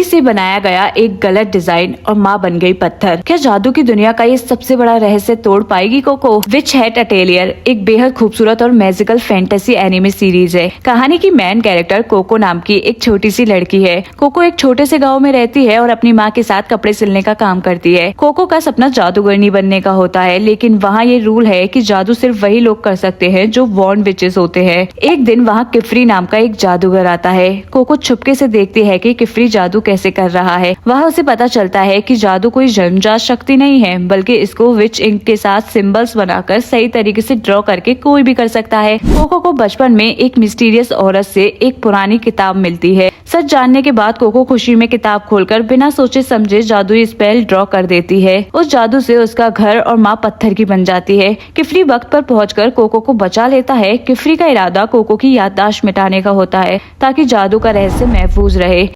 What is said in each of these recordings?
से बनाया गया एक गलत डिजाइन और माँ बन गई पत्थर। क्या जादू की दुनिया का ये सबसे बड़ा रहस्य तोड़ पाएगी कोको? विच हैट अटेलियर एक बेहद खूबसूरत और मैजिकल फैंटेसी एनिमे सीरीज है। कहानी की मेन कैरेक्टर कोको नाम की एक छोटी सी लड़की है। कोको एक छोटे से गाँव में रहती है और अपनी माँ के साथ कपड़े सिलने का काम करती है। कोको का सपना जादूगरनी बनने का होता है, लेकिन वहाँ ये रूल है कि जादू सिर्फ वही लोग कर सकते हैं जो वॉर्न विचेस होते हैं। एक दिन वहाँ किफरी नाम का एक जादूगर आता है। कोको छुपके से देखती है कि किफरी जादू कैसे कर रहा है। वह उसे पता चलता है कि जादू कोई जन्मजात शक्ति नहीं है, बल्कि इसको विच इंक के साथ सिंबल्स बनाकर सही तरीके से ड्रॉ करके कोई भी कर सकता है। कोको को बचपन में एक मिस्टीरियस औरत से एक पुरानी किताब मिलती है। सच जानने के बाद कोको खुशी में किताब खोलकर बिना सोचे समझे जादुई स्पेल ड्रॉ कर देती है। उस जादू से उसका घर और माँ पत्थर की बन जाती है। किफरी वक्त पर पहुंचकर कोको को बचा लेता है। किफरी का इरादा कोको की याददाश्त मिटाने का होता है ताकि जादू का रहस्य महफूज रहे।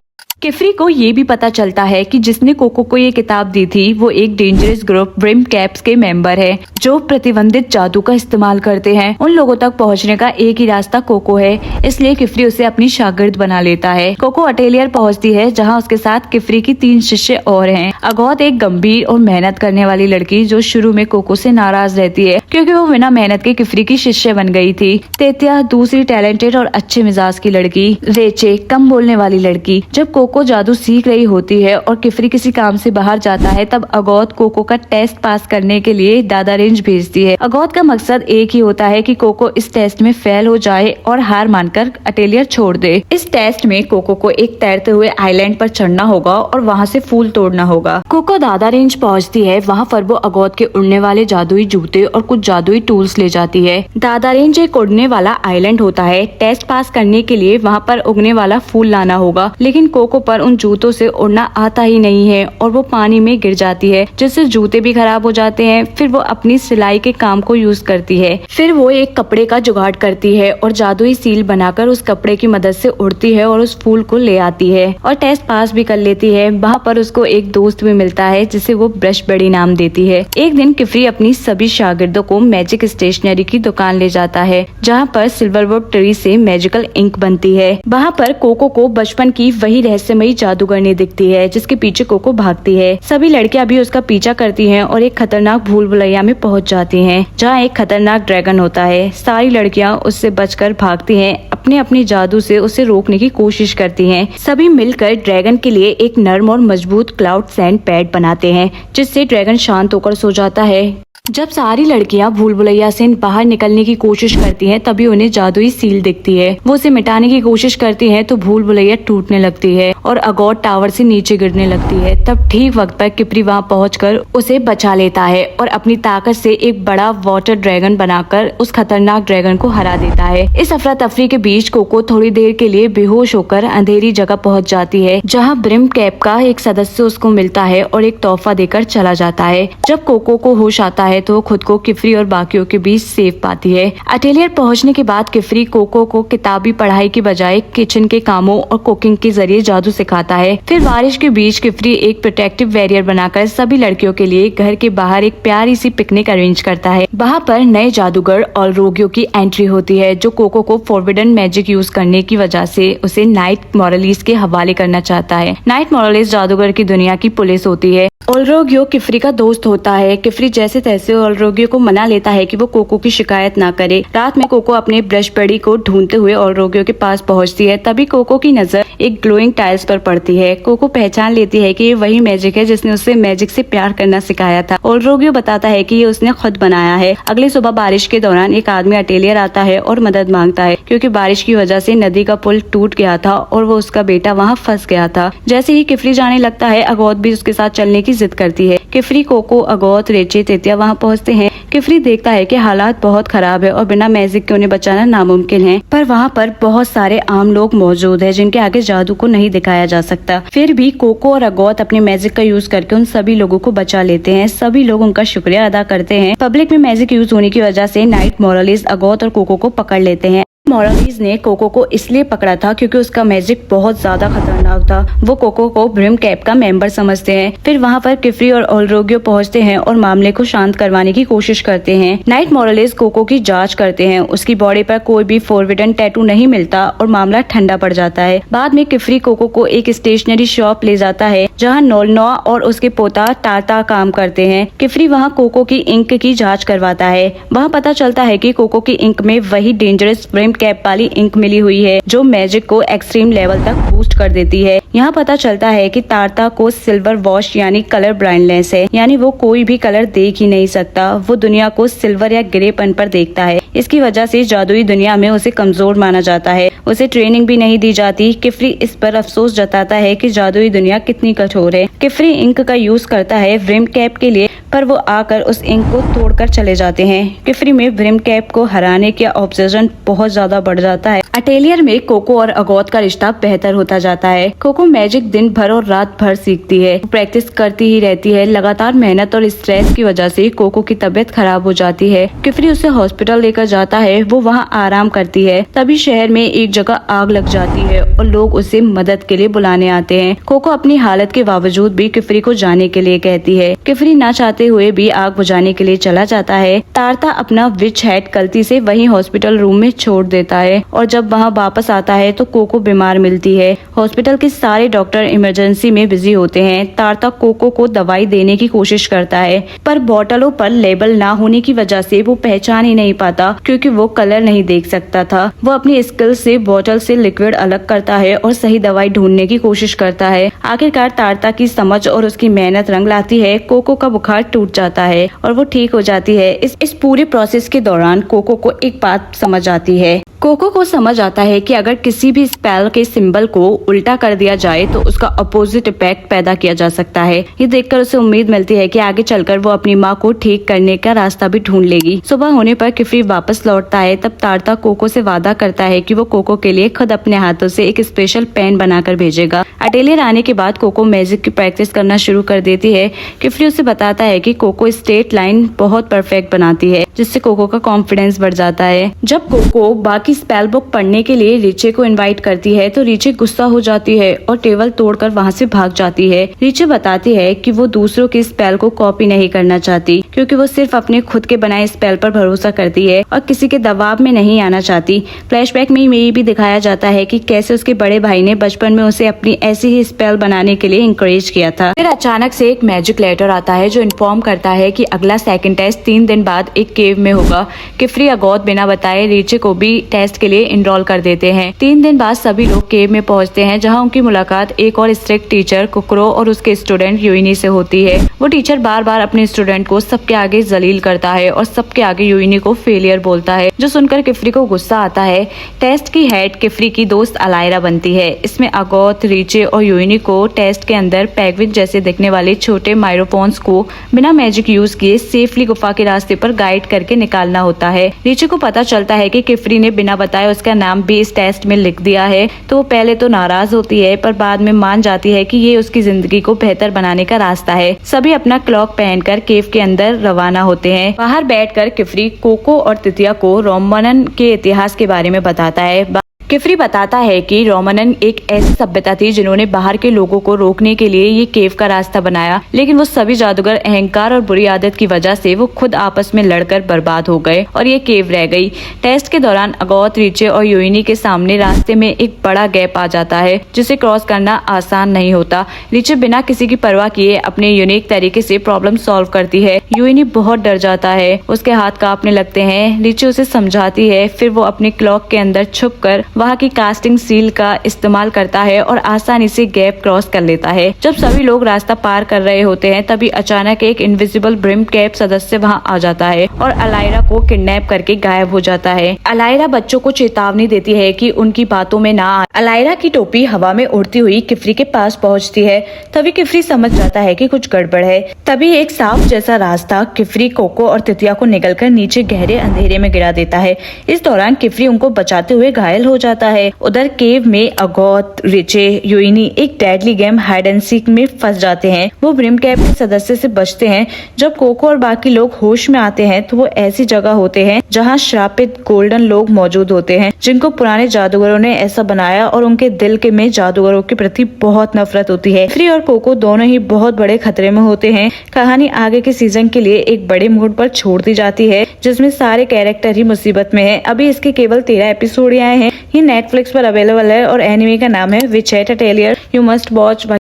किफरी को ये भी पता चलता है कि जिसने कोको को ये किताब दी थी वो एक डेंजरस ग्रुप ब्रिम कैप्स के मेंबर है जो प्रतिबंधित जादू का इस्तेमाल करते हैं। उन लोगों तक पहुंचने का एक ही रास्ता कोको है, इसलिए किफरी उसे अपनी शागिर्द बना लेता है। कोको अटेलियर पहुंचती है जहां उसके साथ किफरी की 3 शिष्य और हैं। अगौत एक गंभीर और मेहनत करने वाली लड़की जो शुरू में कोको से नाराज रहती है क्योंकि वो बिना मेहनत के किफरी की शिष्य बन गई थी। तेतिया दूसरी टैलेंटेड और अच्छे मिजाज की लड़की। रेचे कम बोलने वाली लड़की। जब कोको जादू सीख रही होती है और किफरी किसी काम से बाहर जाता है तब अगौत कोको का टेस्ट पास करने के लिए दादा रेंज भेजती है। अगौत का मकसद एक ही होता है कि कोको इस टेस्ट में फेल हो जाए और हार मानकर अटेलियर छोड़ दे। इस टेस्ट में कोको को एक तैरते हुए आइलैंड पर चढ़ना होगा और वहाँ से फूल तोड़ना होगा। कोको दादा रेंज पहुँचती है। वहाँ पर वो अगौत के उड़ने वाले जादुई जूते और कुछ जादुई टूल्स ले जाती है। दादा रेंज एक उड़ने वाला आइलैंड होता है। टेस्ट पास करने के लिए वहाँ पर उगने वाला फूल लाना होगा, लेकिन कोको पर उन जूतों से उड़ना आता ही नहीं है और वो पानी में गिर जाती है, जिससे जूते भी खराब हो जाते हैं। फिर वो अपनी सिलाई के काम को यूज करती है। फिर वो एक कपड़े का जुगाड़ करती है और जादुई सील बनाकर उस कपड़े की मदद से उड़ती है और उस फूल को ले आती है और टेस्ट पास भी कर लेती है। वहाँ पर उसको एक दोस्त भी मिलता है जिसे वो ब्रश बड़ी नाम देती है। एक दिन किफरी अपनी सभी शागिर्दों को मैजिक स्टेशनरी की दुकान ले जाता है जहाँ पर सिल्वरवुड ट्री से मैजिकल इंक बनती है। वहाँ पर कोको को बचपन की वही रहस्यमयी जादूगरनी दिखती है जिसके पीछे कोको भागती है। सभी लड़कियां भी उसका पीछा करती हैं और एक खतरनाक भूल भुलैया में पहुंच जाती हैं जहां एक खतरनाक ड्रैगन होता है। सारी लड़कियां उससे बचकर भागती हैं, अपने अपने जादू से उसे रोकने की कोशिश करती हैं। सभी मिलकर ड्रैगन के लिए एक नर्म और मजबूत क्लाउड सैंड पैड बनाते हैं जिससे ड्रैगन शांत होकर सो जाता है। जब सारी लड़कियां भूल भुलैया से बाहर निकलने की कोशिश करती हैं तभी उन्हें जादुई सील दिखती है। वो उसे मिटाने की कोशिश करती हैं तो भूल भुलैया टूटने लगती है और अगौत टावर से नीचे गिरने लगती है। तब ठीक वक्त पर किपरी वहाँ पहुंचकर उसे बचा लेता है और अपनी ताकत से एक बड़ा वाटर ड्रैगन बनाकर उस खतरनाक ड्रैगन को हरा देता है। इस अफरा तफरी के बीच कोको थोड़ी देर के लिए बेहोश होकर अंधेरी जगह पहुँच जाती है जहाँ ब्रिम कैप का एक सदस्य उसको मिलता है और एक तोहफा देकर चला जाता है। जब कोको को होश आता है तो खुद को किफरी और बाकियों के बीच सेफ पाती है। अटेलियर पहुंचने के बाद किफरी कोको को किताबी पढ़ाई की बजाय किचन के कामों और कुकिंग के जरिए जादू सिखाता है। फिर बारिश के बीच किफरी एक प्रोटेक्टिव बैरियर बनाकर सभी लड़कियों के लिए घर के बाहर एक प्यारी सी पिकनिक अरेंज करता है। वहाँ पर नए जादूगर और रोगियों की एंट्री होती है जो कोको को फॉरबिडन मैजिक यूज करने की वजह से उसे नाइट मोरलिस के हवाले करना चाहता है। नाइट मोरलिस जादूगर की दुनिया की पुलिस होती है। ओलरोगियो किफरी का दोस्त होता है। किफरी जैसे तैसे ओलरोगियो को मना लेता है कि वो कोको की शिकायत ना करे। रात में कोको अपने ब्रश बड़ी को ढूंढते हुए ओलरोगियो के पास पहुंचती है। तभी कोको की नजर एक ग्लोइंग टाइल्स पर पड़ती है। कोको पहचान लेती है कि ये वही मैजिक है जिसने उसे मैजिक से प्यार करना सिखाया था। ओलरोगियो बताता है कि ये उसने खुद बनाया है। अगली सुबह बारिश के दौरान एक आदमी अटेलियर आता है और मदद मांगता है क्योंकि बारिश की वजह से नदी का पुल टूट गया था और वो उसका बेटा वहाँ फंस गया था। जैसे ही किफरी जाने लगता है अगौत भी उसके साथ चलने की जिद करती है। किफरी, कोको, अगौत, रेचे, तेतिया वहाँ पहुँचते हैं। किफरी देखता है कि हालात बहुत खराब है और बिना मैजिक के उन्हें बचाना नामुमकिन है, पर वहाँ पर बहुत सारे आम लोग मौजूद हैं जिनके आगे जादू को नहीं दिखाया जा सकता। फिर भी कोको और अगौत अपने मैजिक का यूज करके उन सभी लोगों को बचा लेते हैं। सभी लोग उनका शुक्रिया अदा करते हैं। पब्लिक में मैजिक यूज होने की वजह से नाइट मोरलिस अगौत और कोको को पकड़ लेते हैं। मोरालिस ने कोको को इसलिए पकड़ा था क्योंकि उसका मैजिक बहुत ज्यादा खतरनाक था। वो कोको को ब्रिम कैप का मेंबर समझते हैं। फिर वहाँ पर किफरी और ओलरोगियो पहुँचते हैं और मामले को शांत करवाने की कोशिश करते हैं। नाइट मोरालिस कोको की जांच करते हैं। उसकी बॉडी पर कोई भी फॉरबिडन टैटू नहीं मिलता और मामला ठंडा पड़ जाता है। बाद में किफरी कोको को एक स्टेशनरी शॉप ले जाता है जहाँ नोलनोआ और उसके पोता टाटा काम करते हैं। किफरी वहाँ कोको की इंक की जांच करवाता है। वहाँ पता चलता है कि कोको की इंक में वही डेंजरस ब्रिम कैप वाली इंक मिली हुई है जो मैजिक को एक्सट्रीम लेवल तक बूस्ट कर देती है। यहाँ पता चलता है कि टाटा को सिल्वर वॉश यानी कलर ब्लाइंडनेस है, यानी वो कोई भी कलर देख ही नहीं सकता। वो दुनिया को सिल्वर या ग्रेपन पर देखता है। इसकी वजह से जादुई दुनिया में उसे कमजोर माना जाता है। उसे ट्रेनिंग भी नहीं दी जाती। किफरी इस पर अफसोस जताता है कि जादुई दुनिया कितनी कठोर है। किफरी इंक का यूज करता है ब्रिम कैप के लिए, पर वो आकर उस इंक को तोड़कर चले जाते हैं। किफरी में ब्रिम कैप को हराने का ऑब्सेशन बहुत ज्यादा बढ़ जाता है। अटेलियर में कोको और अगौत का रिश्ता बेहतर होता जाता है। कोको मैजिक दिन भर और रात भर सीखती है, प्रैक्टिस करती ही रहती है। लगातार मेहनत और स्ट्रेस की वजह से कोको की तबीयत खराब हो जाती है। किफरी उसे हॉस्पिटल लेकर जाता है। वो वहाँ आराम करती है। तभी शहर में एक जगह आग लग जाती है और लोग उसे मदद के लिए बुलाने आते हैं। कोको अपनी हालत के बावजूद भी किफरी को जाने के लिए कहती है। किफरी ना चाहते हुए भी आग बुझाने के लिए चला जाता है। टारता अपना विच हेड गलती से वही हॉस्पिटल रूम में छोड़ देता है और जब वहाँ वापस आता है तो कोको बीमार मिलती है। हॉस्पिटल के सारे डॉक्टर इमरजेंसी में बिजी होते हैं। टारता कोको को दवाई देने की कोशिश करता है, पर बोतलों पर लेबल ना होने की वजह से वो पहचान ही नहीं पाता क्योंकि वो कलर नहीं देख सकता था। वो अपनी स्किल से बोतल से लिक्विड अलग करता है और सही दवाई ढूंढने की कोशिश करता है। आखिरकार टारता की समझ और उसकी मेहनत रंग लाती है। कोको का बुखार टूट जाता है और वो ठीक हो जाती है। इस पूरे प्रोसेस के दौरान कोको को एक बात समझ आती है। कोको को समझ आता है कि अगर किसी भी स्पेल के सिंबल को उल्टा कर दिया जाए तो उसका अपोजिट इफेक्ट पैदा किया जा सकता है। ये देखकर उसे उम्मीद मिलती है कि आगे चलकर वो अपनी माँ को ठीक करने का रास्ता भी ढूंढ लेगी। सुबह होने पर किफरी वापस लौटता है। तब टारता कोको से वादा करता है कि वो कोको के लिए खुद अपने हाथों से एक स्पेशल पेन बनाकर भेजेगा। अटेलियर आने के बाद कोको मैजिक की प्रैक्टिस करना शुरू कर देती है। किफरी उसे बताता है कि कोको स्ट्रेट लाइन बहुत परफेक्ट बनाती है, जिससे कोको का कॉन्फिडेंस बढ़ जाता है। जब कोको बाकी स्पेल बुक पढ़ने के लिए रीचे को इनवाइट करती है तो रीचे गुस्सा हो जाती है और टेबल तोड़कर वहाँ से भाग जाती है। रीचे बताती है कि वो दूसरों के स्पेल को कॉपी नहीं करना चाहती क्योंकि वो सिर्फ अपने खुद के बनाए स्पेल पर भरोसा करती है और किसी के दबाव में नहीं आना चाहती। फ्लैशबैक में ये भी दिखाया जाता है कि कैसे उसके बड़े भाई ने बचपन में उसे अपनी ऐसी ही स्पेल बनाने के लिए इंकरेज किया था। फिर अचानक से एक मैजिक लेटर आता है जो इन्फॉर्म करता है कि अगला सेकंड टेस्ट 3 दिन बाद एक केव में होगा। किफरी अगौत बिना बताए रीचे को भी टेस्ट के लिए इनरोल कर देते हैं। 3 दिन बाद सभी लोग केव में पहुंचते हैं जहां उनकी मुलाकात एक और स्ट्रिक्ट टीचर कुकरो और उसके स्टूडेंट यूइनी से होती है। वो टीचर बार बार अपने स्टूडेंट को सबके आगे जलील करता है और सबके आगे यूइनी को फेलियर बोलता है, जो सुनकर किफरी को गुस्सा आता है। टेस्ट की हेड किफरी की दोस्त अलायरा बनती है। इसमें अगौत, रीचे और यूइनी को टेस्ट के अंदर पेंगुइन जैसे दिखने वाले छोटे माइक्रोफोन्स को बिना मैजिक यूज किए सेफली गुफा के रास्ते पर गाइड करके निकालना होता है। रीचे को पता चलता है कि किफरी ने बिना बताए उसका नाम भी इस टेस्ट में लिख दिया है, तो वो पहले तो नाराज होती है पर बाद में मान जाती है कि ये उसकी जिंदगी को बेहतर बनाने का रास्ता है। सभी अपना क्लॉक पहनकर केव के अंदर रवाना होते हैं। बाहर बैठकर किफरी कोको और तितिया को रोमनन के इतिहास के बारे में बताता है। किफरी बताता है कि रोमनन एक ऐसी सभ्यता थी जिन्होंने बाहर के लोगों को रोकने के लिए ये केव का रास्ता बनाया, लेकिन वो सभी जादूगर अहंकार और बुरी आदत की वजह से वो खुद आपस में लड़कर बर्बाद हो गए और ये केव रह गई। टेस्ट के दौरान अगौत, रीचे और यूइनी के सामने रास्ते में एक बड़ा गैप आ जाता है जिसे क्रॉस करना आसान नहीं होता। रीचे बिना किसी की परवाह किए अपने यूनिक तरीके से प्रॉब्लम सॉल्व करती है। यूइनी बहुत डर जाता है, उसके हाथ कांपने लगते हैं। रीचे उसे समझाती है, फिर वो अपने क्लॉक के अंदर छुपकर वहाँ की कास्टिंग सील का इस्तेमाल करता है और आसानी से गैप क्रॉस कर लेता है। जब सभी लोग रास्ता पार कर रहे होते हैं तभी अचानक एक इनविजिबल ब्रिम कैप सदस्य वहाँ आ जाता है और अलायरा को किडनैप करके गायब हो जाता है। अलायरा बच्चों को चेतावनी देती है कि उनकी बातों में ना आए। अलायरा की टोपी हवा में उड़ती हुई किफरी के पास पहुँचती है। तभी किफरी समझ जाता है कि कुछ गड़बड़ है। तभी एक साफ जैसा रास्ता किफरी, कोको और तितिया को निकलकर नीचे गहरे अंधेरे में गिरा देता है। इस दौरान किफरी उनको बचाते हुए घायल हो जाती जाता है। उधर केव में अगोथ, रिचे, यूइनी एक deadly game hide and seek में फंस जाते हैं। वो ब्रिम कैप के सदस्य से बचते हैं। जब कोको और बाकी लोग होश में आते हैं तो वो ऐसी जगह होते हैं जहाँ श्रापित गोल्डन लोग मौजूद होते हैं, जिनको पुराने जादूगरों ने ऐसा बनाया और उनके दिल के में जादूगरों के प्रति बहुत नफरत होती है। केफरी और कोको दोनों ही बहुत बड़े खतरे में होते हैं। कहानी आगे के सीजन के लिए एक बड़े मोड़ पर छोड़ दी जाती है, जिसमें सारे कैरेक्टर ही मुसीबत में हैं। अभी इसके केवल 13 एपिसोड आए हैं। ये नेटफ्लिक्स पर अवेलेबल है और एनिमे का नाम है Witch Hat Atelier. You must watch.